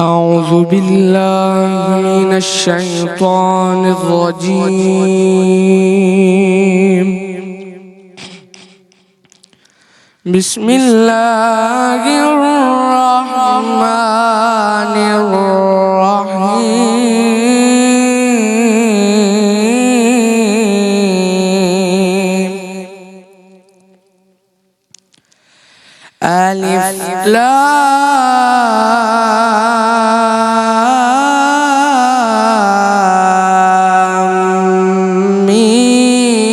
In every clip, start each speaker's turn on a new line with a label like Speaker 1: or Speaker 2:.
Speaker 1: أعوذ بالله من الشيطان الرجيم. بسم الله الرحمن الرحيم. ألف لام ميم.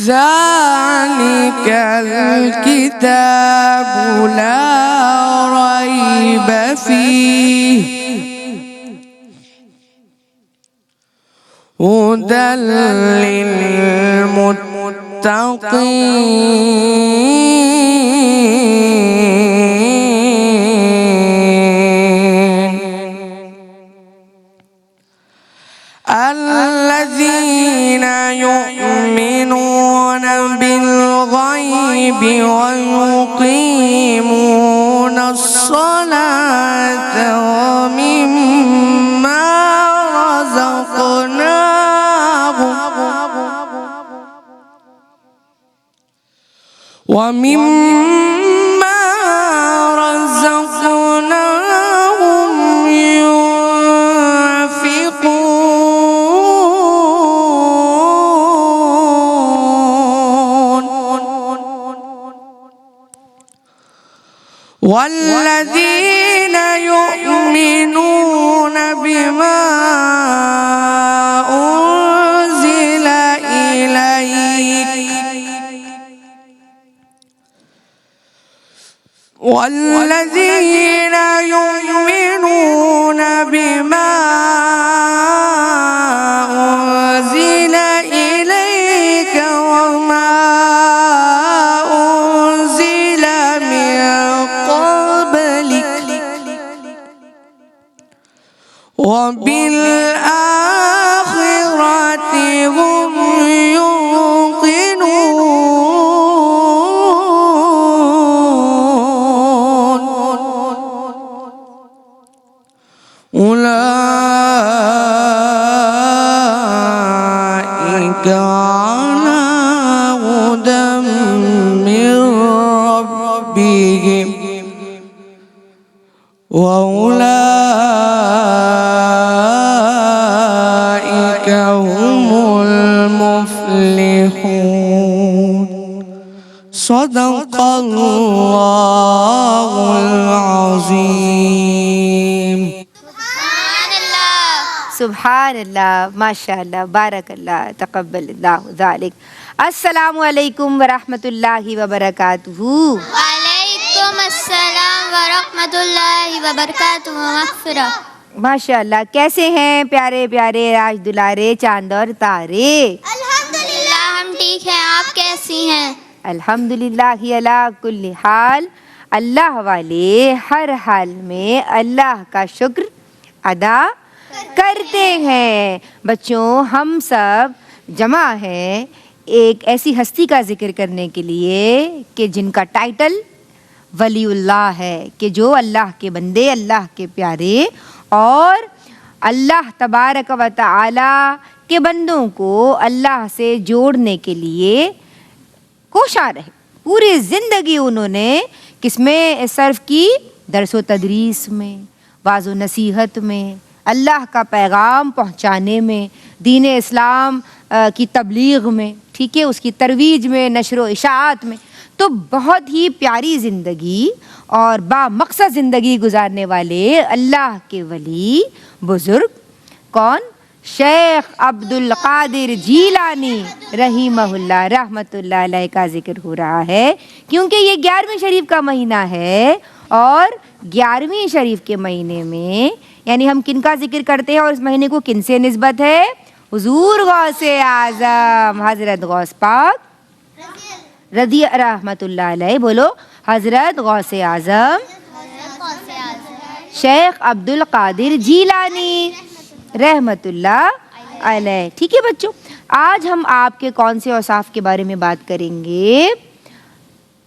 Speaker 1: ذلك الكتاب لا ريب فيه هدى للمتقين الذين يؤمنون بالغيب ويقيمون الصلاة ومما رزقناهم ينفقون والذين يؤمنون بما أنزل إليك والذين يؤمنون بما أنزل إليك وما أنزل من قبلك وبالآخرة هم أولئك على هدى من ربهم وأولئك هم المفلحون. صدق الله العظيم.
Speaker 2: سبحان اللہ، ماشاء اللہ، بارک اللہ، تقبل اللہ ذالک. السلام علیکم ورحمۃ اللہ وبرکاتہ.
Speaker 3: وعلیکم السلام ورحمۃ اللہ وبرکاتہ. مغفرہ.
Speaker 2: ماشاء اللہ، کیسے ہیں پیارے پیارے راج دلارے چاند اور تارے؟
Speaker 3: الحمدللہ ہم ٹھیک ہیں، آپ کیسی ہیں؟
Speaker 2: الحمدللہ علی کل حال. اللہ والے ہر حال میں اللہ کا شکر ادا کرتے ہیں. بچوں، ہم سب جمع ہیں ایک ایسی ہستی کا ذکر کرنے کے لیے کہ جن کا ٹائٹل ولی اللہ ہے، کہ جو اللہ کے بندے، اللہ کے پیارے اور اللہ تبارک و تعالی کے بندوں کو اللہ سے جوڑنے کے لیے کوشاں رہے. پوری زندگی انہوں نے کس میں صرف کی؟ درس و تدریس میں، واعظ و نصیحت میں، اللہ کا پیغام پہنچانے میں، دین اسلام کی تبلیغ میں، ٹھیک ہے، اس کی ترویج میں، نشر و اشاعت میں. تو بہت ہی پیاری زندگی اور با مقصد زندگی گزارنے والے اللہ کے ولی بزرگ کون؟ شیخ عبد القادر جیلانی رحمہ اللہ رحمۃ اللہ علیہ کا ذکر ہو رہا ہے، کیونکہ یہ 11ویں شریف کا مہینہ ہے. اور 11ویں شریف کے مہینے میں یعنی ہم کن کا ذکر کرتے ہیں اور اس مہینے کو کن سے نسبت ہے؟ حضور غوث اعظم حضرت غوث پاک رضی رحمۃ اللہ علیہ. بولو، حضرت غوث اعظم شیخ عبد القادر جیلانی رحمت اللہ علیہ. ٹھیک ہے بچوں، آج ہم آپ کے کون سے اوصاف کے بارے میں بات کریں گے؟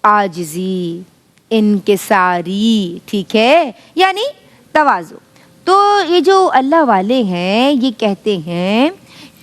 Speaker 2: عاجزی، انکساری، ٹھیک ہے، یعنی تواضع۔ تو یہ جو اللہ والے ہیں یہ کہتے ہیں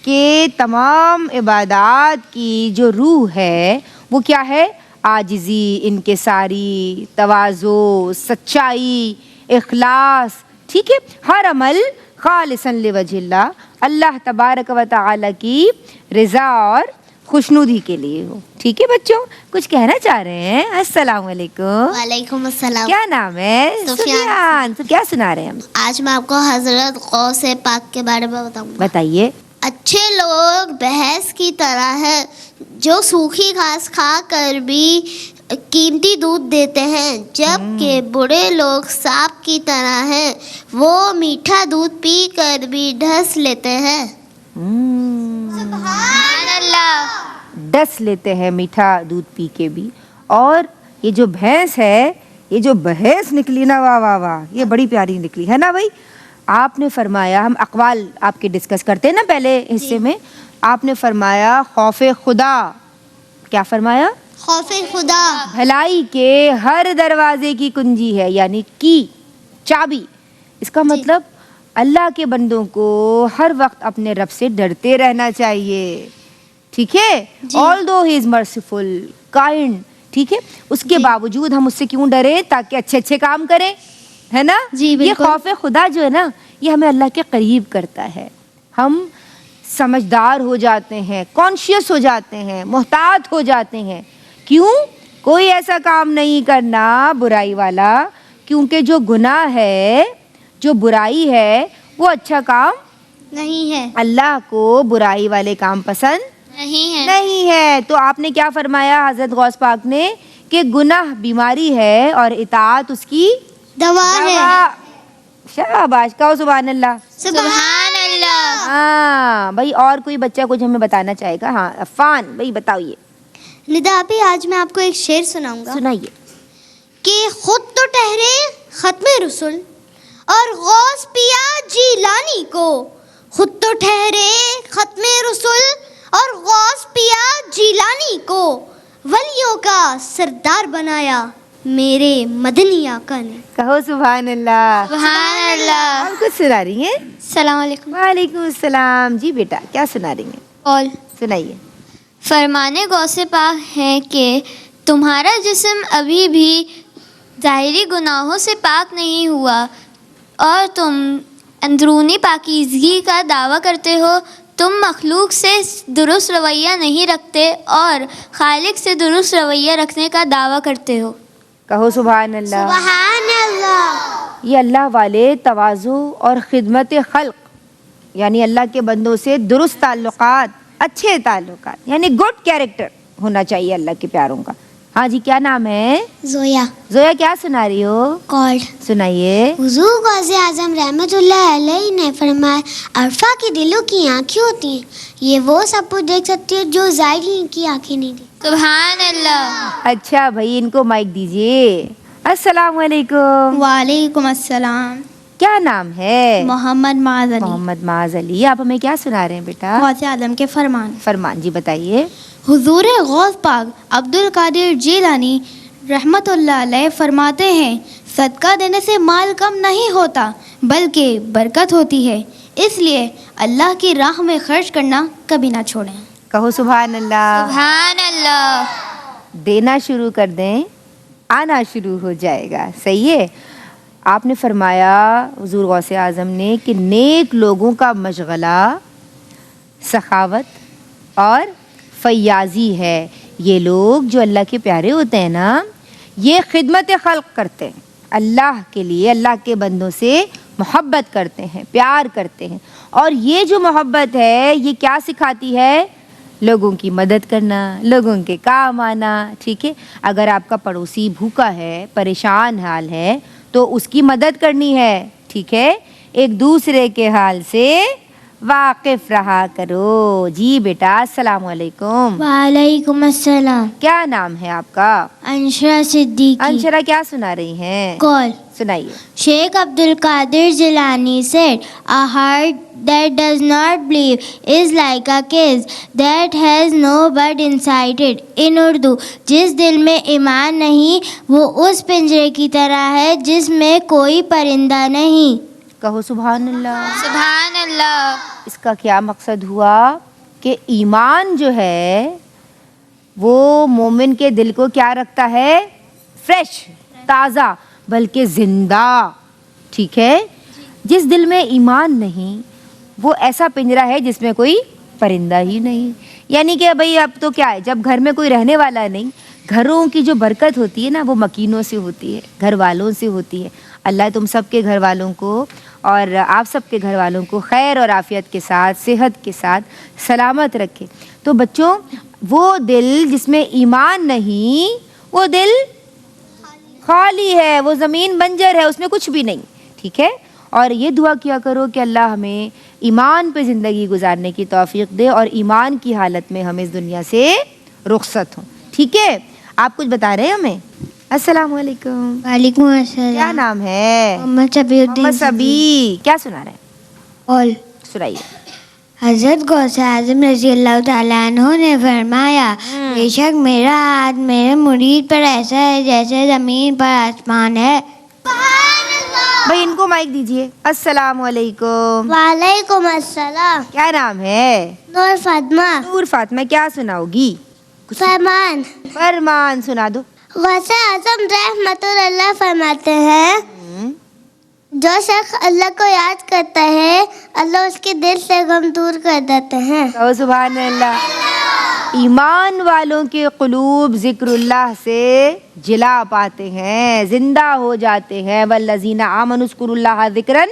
Speaker 2: کہ تمام عبادات کی جو روح ہے وہ کیا ہے؟ عاجزی، انکساری، تواضع، سچائی، اخلاص، ٹھیک ہے، ہر عمل خالصاً لوجہ اللہ، اللہ تبارک و تعالی کی رضا اور خوشنودی کے لیے ہو۔ ٹھیک ہے بچوں، کچھ کہنا چاہ رہے ہیں؟ السلام علیکم۔
Speaker 3: وعلیکم السلام۔
Speaker 2: کیا نام ہے؟ سفیان۔ تو کیا سنا رہے ہیں ہم؟
Speaker 3: آج میں آپ کو حضرت غوث پاک کے بارے میں بتاؤں گا۔
Speaker 2: بتائیے۔
Speaker 3: اچھے لوگ بھینس کی طرح ہیں جو سوکھی گھاس کھا کر بھی قیمتی دودھ دیتے ہیں، جبکہ برے لوگ سانپ کی طرح ہیں، وہ میٹھا دودھ پی کر بھی ڈس لیتے ہیں۔ سبحان اللہ۔
Speaker 2: ڈس لیتے ہیں میٹھا دودھ پی کے بھی۔ اور یہ جو بھینس ہے، یہ جو بھینس نکلی نا، واہ واہ واہ، یہ بڑی پیاری نکلی ہے نا بھائی۔ آپ نے فرمایا، ہم اقوال آپ کے ڈسکس کرتے ہیں نا پہلے حصے میں، آپ نے فرمایا خوف خدا۔ کیا فرمایا؟
Speaker 3: خوف خدا
Speaker 2: بھلائی کے ہر دروازے کی کنجی ہے، یعنی کی، چابی۔ اس کا مطلب اللہ کے بندوں کو ہر وقت اپنے رب سے ڈرتے رہنا چاہیے، ٹھیک ہے، آل دو ہی از مرسیفل، کائنڈ، ٹھیک ہے، اس کے باوجود ہم اس سے کیوں ڈریں؟ تاکہ اچھے اچھے کام کریں، ہے نا؟ یہ خوف خدا جو ہے نا، یہ ہمیں اللہ کے قریب کرتا ہے۔ ہم سمجھدار ہو جاتے ہیں، کانشیس ہو جاتے ہیں، محتاط ہو جاتے ہیں۔ کیوں؟ کوئی ایسا کام نہیں کرنا برائی والا، کیونکہ جو گناہ ہے، جو برائی ہے، وہ اچھا کام
Speaker 3: نہیں ہے،
Speaker 2: اللہ کو برائی والے کام پسند نہیں ہے۔ تو آپ نے کیا فرمایا حضرت غوث پاک نے؟ کہ گناہ بیماری ہے اور اطاعت اس کی
Speaker 3: دوا ہے۔
Speaker 2: شاباش، کہو سبحان اللہ۔
Speaker 3: سبحان اللہ۔
Speaker 2: ہاں بھائی، اور کوئی بچہ کچھ ہمیں بتانا چاہے گا؟ ہاں عفان بھائی بتائیے۔
Speaker 3: ندا بھی، آج میں آپ کو ایک شعر سناؤں گا
Speaker 2: سنائیے۔
Speaker 3: کہ خود تو ٹھہرے ختم رسول اور غوث پیا جیلانی کو، خود تو ٹھہرے ختم رسول اور غوث پیا جیلانی کو، ولیوں کا سردار بنایا میرے مدنی آقا نے۔
Speaker 2: کہو سبحان اللہ۔
Speaker 3: سبحان اللہ۔
Speaker 2: آپ کچھ سنا رہی ہیں؟
Speaker 3: السلام علیکم۔
Speaker 2: وعلیکم السلام۔ جی بیٹا، کیا سنا رہی ہیں؟
Speaker 3: اور
Speaker 2: سنائیے۔
Speaker 3: فرمانے غوث پاک ہے کہ تمہارا جسم ابھی بھی ظاہری گناہوں سے پاک نہیں ہوا اور تم اندرونی پاکیزگی کا دعویٰ کرتے ہو، تم مخلوق سے درست رویہ نہیں رکھتے اور خالق سے درست رویہ رکھنے کا دعویٰ کرتے ہو۔
Speaker 2: کہو سبحان اللہ۔
Speaker 3: سبحان اللہ۔
Speaker 2: یہ اللہ والے تواضع اور خدمت خلق، یعنی اللہ کے بندوں سے درست تعلقات، اچھے تعلقات، یعنی گڈ کیریکٹر ہونا چاہیے اللہ کے پیاروں کا۔ ہاں جی، کیا نام ہے؟
Speaker 3: زویا۔
Speaker 2: زویا، کیا سنا رہی ہو؟
Speaker 3: کالڈ۔
Speaker 2: سنائیے۔
Speaker 3: حضور غوث اعظم رحمۃ اللہ علیہ نے فرمایا، عرفہ کے دلوں کی آنکھیں ہوتی ہیں، یہ وہ سب کچھ دیکھ سکتی ہے جو ظاہری کی آنکھیں نہیں دیکھتی۔ سبحان اللہ۔
Speaker 2: اچھا بھائی، ان کو مائک دیجیے۔ السلام علیکم۔
Speaker 3: وعلیکم السلام۔
Speaker 2: کیا نام ہے؟
Speaker 3: محمد معاذ علی۔
Speaker 2: محمد معاذ علی۔ آپ ہمیں کیا سنا رہے ہیں بیٹا؟
Speaker 3: غوث اعظم کے
Speaker 2: فرمان جی بتائیے۔
Speaker 3: حضور غوث پاک عبد القادر جیلانی رحمت اللہ علیہ فرماتے ہیں، صدقہ دینے سے مال کم نہیں ہوتا بلکہ برکت ہوتی ہے، اس لیے اللہ کی راہ میں خرچ کرنا کبھی نہ چھوڑیں۔
Speaker 2: کہو سبحان اللہ۔
Speaker 3: سبحان اللہ۔
Speaker 2: دینا شروع کر دیں، آنا شروع ہو جائے گا، صحیح ہے۔ آپ نے فرمایا حضور غوث اعظم نے کہ نیک لوگوں کا مشغلہ سخاوت اور فیاضی ہے۔ یہ لوگ جو اللہ کے پیارے ہوتے ہیں نا، یہ خدمت خلق کرتے ہیں، اللہ کے لیے، اللہ کے بندوں سے محبت کرتے ہیں، پیار کرتے ہیں۔ اور یہ جو محبت ہے یہ کیا سکھاتی ہے؟ لوگوں کی مدد کرنا، لوگوں کے کام آنا، ٹھیک ہے۔ اگر آپ کا پڑوسی بھوکا ہے، پریشان حال ہے، تو اس کی مدد کرنی ہے، ٹھیک ہے۔ ایک دوسرے کے حال سے واقف رہا کرو. جی بیٹا السلام علیکم.
Speaker 3: وعلیکم السلام.
Speaker 2: کیا نام ہے آپ کا؟
Speaker 3: انشرا صدیقی.
Speaker 2: انشرا کیا سنا رہی ہیں؟
Speaker 3: کال.
Speaker 2: سنائیے.
Speaker 3: Sheikh Abdul Qadir Jilani said, a heart that does not believe is like a cage that has no bud inside it. In Urdu, جس دل میں ایمان نہیں وہ اس پنجرے کی طرح ہے جس میں کوئی پرندہ نہیں.
Speaker 2: کہو سبحان اللہ.
Speaker 3: سبحان اللہ.
Speaker 2: اس کا کیا مقصد ہوا کہ ایمان جو ہے وہ مومن کے دل کو کیا رکھتا ہے؟ فریش، تازہ، بلکہ زندہ. ٹھیک ہے. جس دل میں ایمان نہیں وہ ایسا پنجرا ہے جس میں کوئی پرندہ ہی نہیں. یعنی کہ بھئی اب تو کیا ہے، جب گھر میں کوئی رہنے والا نہیں، گھروں کی جو برکت ہوتی ہے نا وہ مکینوں سے ہوتی ہے، گھر والوں سے ہوتی ہے. اللہ تم سب کے گھر والوں کو اور آپ سب کے گھر والوں کو خیر اور عافیت کے ساتھ، صحت کے ساتھ سلامت رکھے. تو بچوں وہ دل جس میں ایمان نہیں وہ دل خالی ہے، وہ زمین بنجر ہے، اس میں کچھ بھی نہیں. ٹھیک ہے. اور یہ دعا کیا کرو کہ اللہ ہمیں ایمان پہ زندگی گزارنے کی توفیق دے اور ایمان کی حالت میں ہم اس دنیا سے رخصت ہوں. ٹھیک ہے. آپ کچھ بتا رہے ہیں ہمیں؟ السلام علیکم.
Speaker 3: وعلیکم السلام.
Speaker 2: کیا نام ہے؟
Speaker 3: محمد شبی الدین.
Speaker 2: محمد صبی. کیا سنا رہے ہیں؟
Speaker 3: اور
Speaker 2: سنائیے.
Speaker 3: حضرت غوث اعظم رضی اللہ تعالیٰ عنہ نے فرمایا بے شک میرا ہاتھ میرے مرید پر ایسا ہے جیسے زمین پر آسمان ہے.
Speaker 2: بھائی ان کو مائک دیجئے. السلام علیکم.
Speaker 3: وعلیکم السلام.
Speaker 2: کیا نام ہے؟
Speaker 3: نور فاطمہ.
Speaker 2: نور فاطمہ. کیا سناؤ گی؟
Speaker 3: فرمان.
Speaker 2: فرمان سنا دو.
Speaker 3: غوث اعظم رحمت اللہ فرماتے ہیں جو شخص اللہ کو یاد کرتا ہے اللہ اس کے دل سے غم دور کر دیتے ہیں.
Speaker 2: سبحان اللہ. ایمان والوں کے قلوب ذکر اللہ سے جلا پاتے ہیں، زندہ ہو جاتے ہیں. والذین آمنوا اذکروا اللہ ذکرا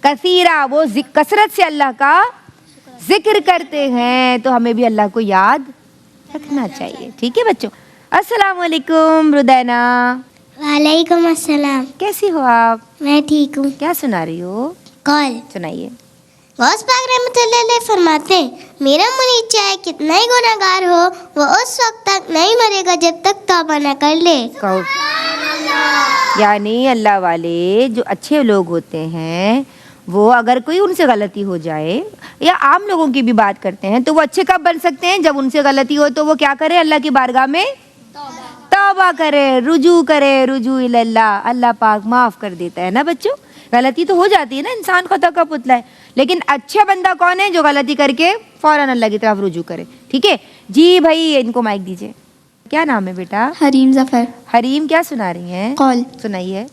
Speaker 2: کثیرا. وہ کثرت سے اللہ کا ذکر کرتے ہیں. تو ہمیں بھی اللہ کو یاد رکھنا چاہیے. ٹھیک ہے بچوں. السلام علیکم ردینا.
Speaker 3: وعلیکم السلام.
Speaker 2: کیسی ہو آپ؟
Speaker 3: میں ٹھیک ہوں.
Speaker 2: کیا سنا رہی ہو؟
Speaker 3: کال.
Speaker 2: سنائیے.
Speaker 3: غوث پاک رحمۃ اللہ علیہ فرماتے ہیں میرا مرید چاہے کتنا ہی گناہ گار ہو وہ اس وقت تک نہیں مرے گا جب تک توبہ نہ کر لے.
Speaker 2: کہو. یعنی اللہ والے جو اچھے لوگ ہوتے ہیں وہ اگر کوئی ان سے غلطی ہو جائے یا عام لوگوں کی بھی بات کرتے ہیں تو وہ اچھے کب بن سکتے ہیں؟ جب ان سے غلطی ہو تو وہ کیا کرے؟ اللہ کی بارگاہ میں توبہ کرے، رجوع کرے. رجوع اللہ، اللہ پاک معاف کر دیتا ہے نا بچوں. غلطی تو ہو جاتی ہے نا، انسان خطا کا پتلا ہے، لیکن اچھا بندہ کون ہے؟ جو غلطی کر کے فوراً اللہ کی طرف رجوع کرے. ٹھیک ہے. جی بھائی ان کو مائک دیجیے. کیا نام ہے بیٹا؟
Speaker 4: حریم ظفر.
Speaker 2: حریم. کیا سنا رہی ہیں؟
Speaker 4: قول.
Speaker 2: سنائیے.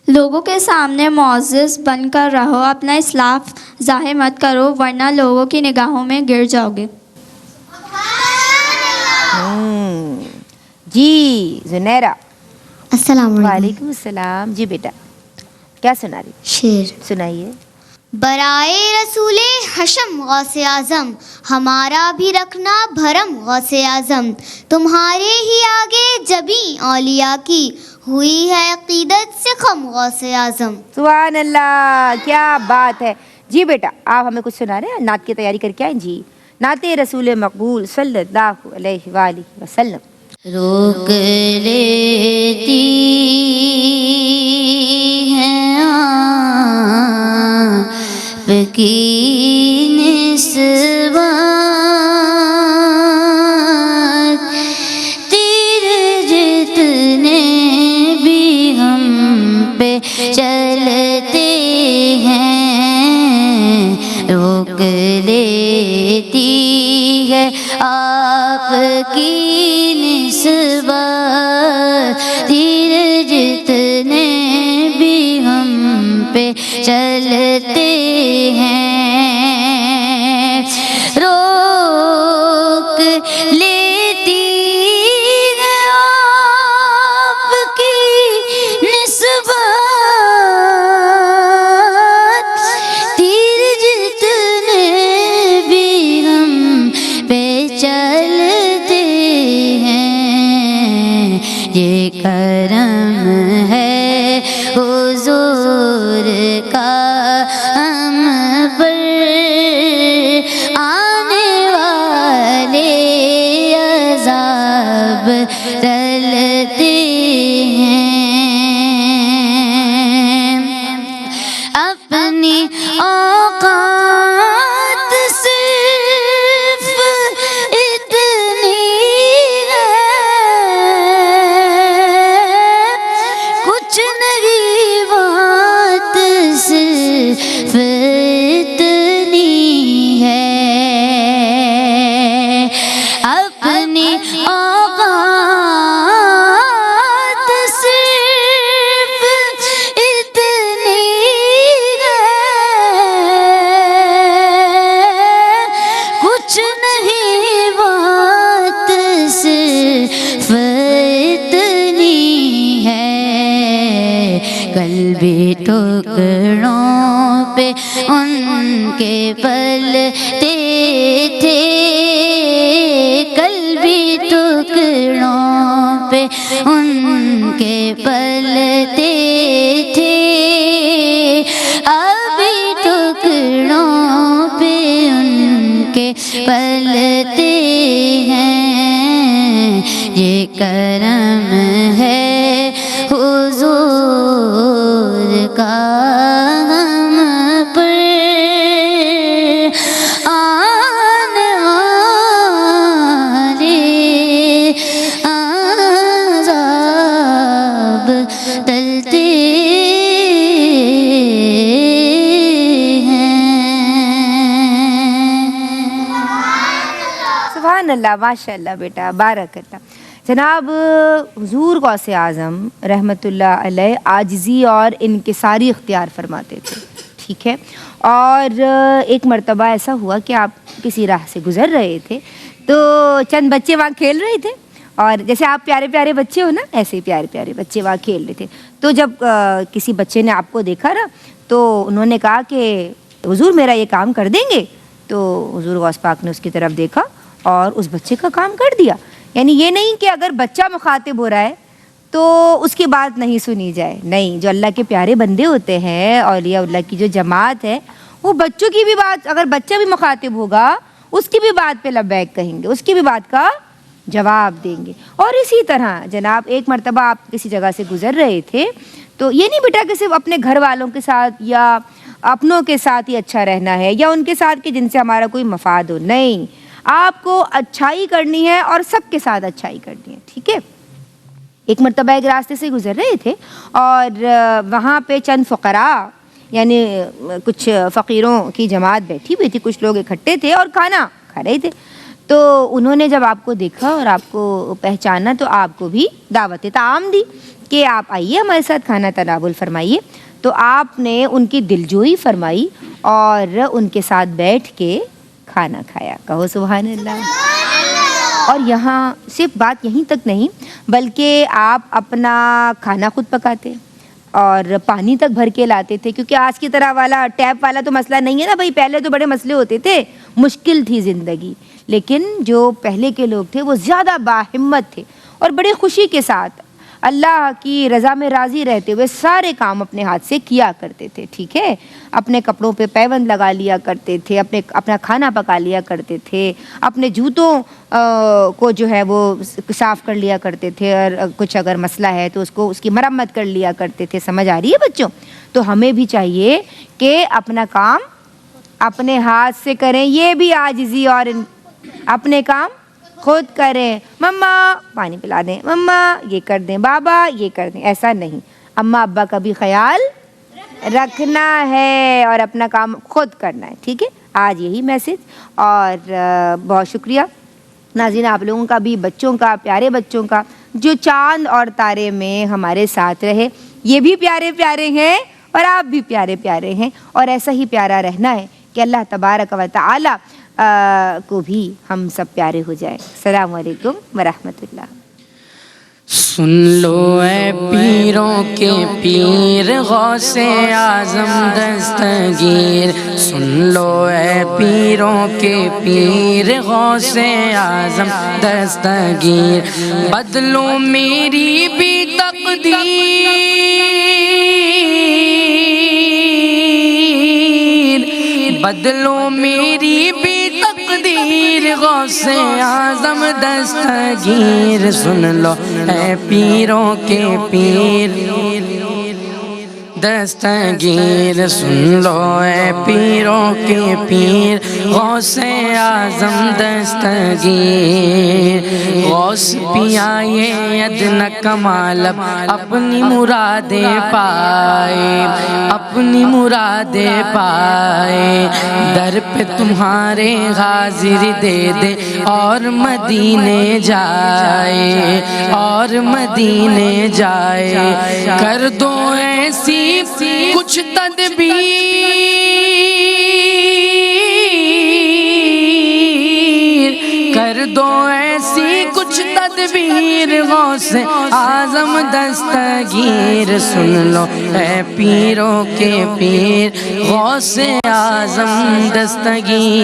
Speaker 4: لوگوں کے سامنے معزز بن کر رہو، اپنا اسلاف ظاہر مت کرو ورنہ لوگوں کی نگاہوں میں گر جاؤ گے.
Speaker 2: جی زنیرہ.
Speaker 3: السلام
Speaker 2: وعلیکم السلام. جی بیٹا کیا سنا رہی؟
Speaker 3: شیر.
Speaker 2: سنائیے.
Speaker 3: برائے رسول حشم غوث اعظم ہمارا بھی رکھنا بھرم غوث اعظم تمہارے ہی آگے جبیں اولیاء کی ہوئی ہے عقیدت سے خم غوث اعظم.
Speaker 2: سبحان اللہ. کیا بات ہے. جی بیٹا آپ ہمیں کچھ سنا رہے ہیں؟ نعت کی تیاری کر کے آئیں. جی نعت رسول مقبول صلی اللہ علیہ وآلہ وسلم.
Speaker 3: روک لیتی ہے آپ کی نسبت تیر جتنے بھی ہم پہ چلتے ہیں روک لیتی ہے آپ کی نسبت تیر جتنے بھی ہم پہ چلتے ہیں روک لیتی ہے آپ کی نسبت تیر جتنے بھی ہم پہ چلتے ہیں یہ کرم ہے حضور کا ہم پر ڈلتے ہیں اپنی اوقات صرف اتنی ہے کچھ نہیں بات صرف اتنی ہے اپنی اوقات صرف اتنی ہے کچھ نہیں بات صرف اتنی ہے کل بھی ٹکڑوں پہ ان کے پلتے تھے کل بھی ٹکڑوں پہ ان کے پلتے تھے ابھی ٹکڑوں پہ ان کے پلتے ہیں یہ کرم ہے حضور کا ہم پر آنے والے عذاب ٹلتے ہیں
Speaker 2: سبحان اللہ، ماشاء اللہ بیٹا، بارک اللہ۔ جناب حضور غوث اعظم رحمۃ اللہ علیہ عاجزی اور انکساری اختیار فرماتے تھے، ٹھیک ہے؟ اور ایک مرتبہ ایسا ہوا کہ آپ کسی راہ سے گزر رہے تھے تو چند بچے وہاں کھیل رہے تھے، اور جیسے آپ پیارے پیارے بچے ہو نا، ایسے ہی پیارے پیارے بچے وہاں کھیل رہے تھے۔ تو جب کسی بچے نے آپ کو دیکھا نا تو انہوں نے کہا کہ حضور میرا یہ کام کر دیں گے؟ تو حضور غوث پاک نے اس کی طرف دیکھا اور اس بچے کا کام کر دیا۔ یعنی یہ نہیں کہ اگر بچہ مخاطب ہو رہا ہے تو اس کی بات نہیں سنی جائے، نہیں، جو اللہ کے پیارے بندے ہوتے ہیں، اولیاء اللہ کی جو جماعت ہے، وہ بچوں کی بھی بات، اگر بچہ بھی مخاطب ہوگا اس کی بھی بات پہ لبیک کہیں گے، اس کی بھی بات کا جواب دیں گے۔ اور اسی طرح جناب ایک مرتبہ آپ کسی جگہ سے گزر رہے تھے تو یہ نہیں بیٹا کہ صرف اپنے گھر والوں کے ساتھ یا اپنوں کے ساتھ ہی اچھا رہنا ہے یا ان کے ساتھ کہ جن سے ہمارا کوئی مفاد ہو، نہیں، آپ کو اچھائی کرنی ہے اور سب کے ساتھ اچھائی کرنی ہے، ٹھیک ہے؟ ایک مرتبہ ایک راستے سے گزر رہے تھے اور وہاں پہ چند فقراء یعنی کچھ فقیروں کی جماعت بیٹھی ہوئی تھی، کچھ لوگ اکٹھے تھے اور کھانا کھا رہے تھے۔ تو انہوں نے جب آپ کو دیکھا اور آپ کو پہچانا تو آپ کو بھی دعوت طعام دی کہ آپ آئیے ہمارے ساتھ کھانا تناول فرمائیے۔ تو آپ نے ان کی دلجوئی فرمائی اور ان کے ساتھ بیٹھ کے کھانا کھایا، کہو سبحان اللہ۔ اور یہاں صرف بات یہیں تک نہیں بلکہ آپ اپنا کھانا خود پکاتے اور پانی تک بھر کے لاتے تھے، کیونکہ آج کی طرح والا ٹیپ والا تو مسئلہ نہیں ہے نا بھائی، پہلے تو بڑے مسئلے ہوتے تھے، مشکل تھی زندگی، لیکن جو پہلے کے لوگ تھے وہ زیادہ باہمت تھے اور بڑی خوشی کے ساتھ اللہ کی رضا میں راضی رہتے ہوئے سارے کام اپنے ہاتھ سے کیا کرتے تھے، ٹھیک ہے؟ اپنے کپڑوں پہ پیوند لگا لیا کرتے تھے، اپنا کھانا پکا لیا کرتے تھے، اپنے جوتوں کو جو ہے وہ صاف کر لیا کرتے تھے، اور کچھ اگر مسئلہ ہے تو اس کی مرمت کر لیا کرتے تھے۔ سمجھ آ رہی ہے بچوں؟ تو ہمیں بھی چاہیے کہ اپنا کام اپنے ہاتھ سے کریں، یہ بھی عاجزی، اور اپنے کام خود کریں۔ مما پانی پلا دیں، مما یہ کر دیں، بابا یہ کر دیں، ایسا نہیں، اماں ابا کا بھی خیال رکھنا ہے اور اپنا کام خود کرنا ہے، ٹھیک ہے؟ آج یہی میسج، اور بہت شکریہ ناظرین آپ لوگوں کا بھی، بچوں کا، پیارے بچوں کا جو چاند اور تارے میں ہمارے ساتھ رہے۔ یہ بھی پیارے پیارے ہیں اور آپ بھی پیارے پیارے ہیں، اور ایسا ہی پیارا رہنا ہے کہ اللہ تبارک و تعالی کو بھی ہم سب پیارے ہو جائیں۔ السلام علیکم ورحمۃ اللہ۔
Speaker 1: سن لو اے پیروں کے پیر غوث اعظم دستگیر، سن لو اے پیروں کے پیر غوث اعظم دستگیر، بدلو میری بھی تقدیر، بدلو میری بھی تقدیر، غوث اعظم دستگیر سن لو اے پیروں کے پیر دستگیر سن لو اے پیروں کے پیر غوث اعظم دستگیر غوث پیا یہ ادنا کمال اپنی مرادیں پائے اپنی مرادیں پائے در پہ تمہارے حاضر دے دے اور مدینے جائے اور مدینے جائے کر دو ایسی کچھ تدبیر کر دو ایسی کچھ تدبیر غوث اعظم دستگیر سن لو اے پیروں کے پیر غوث اعظم دستگیر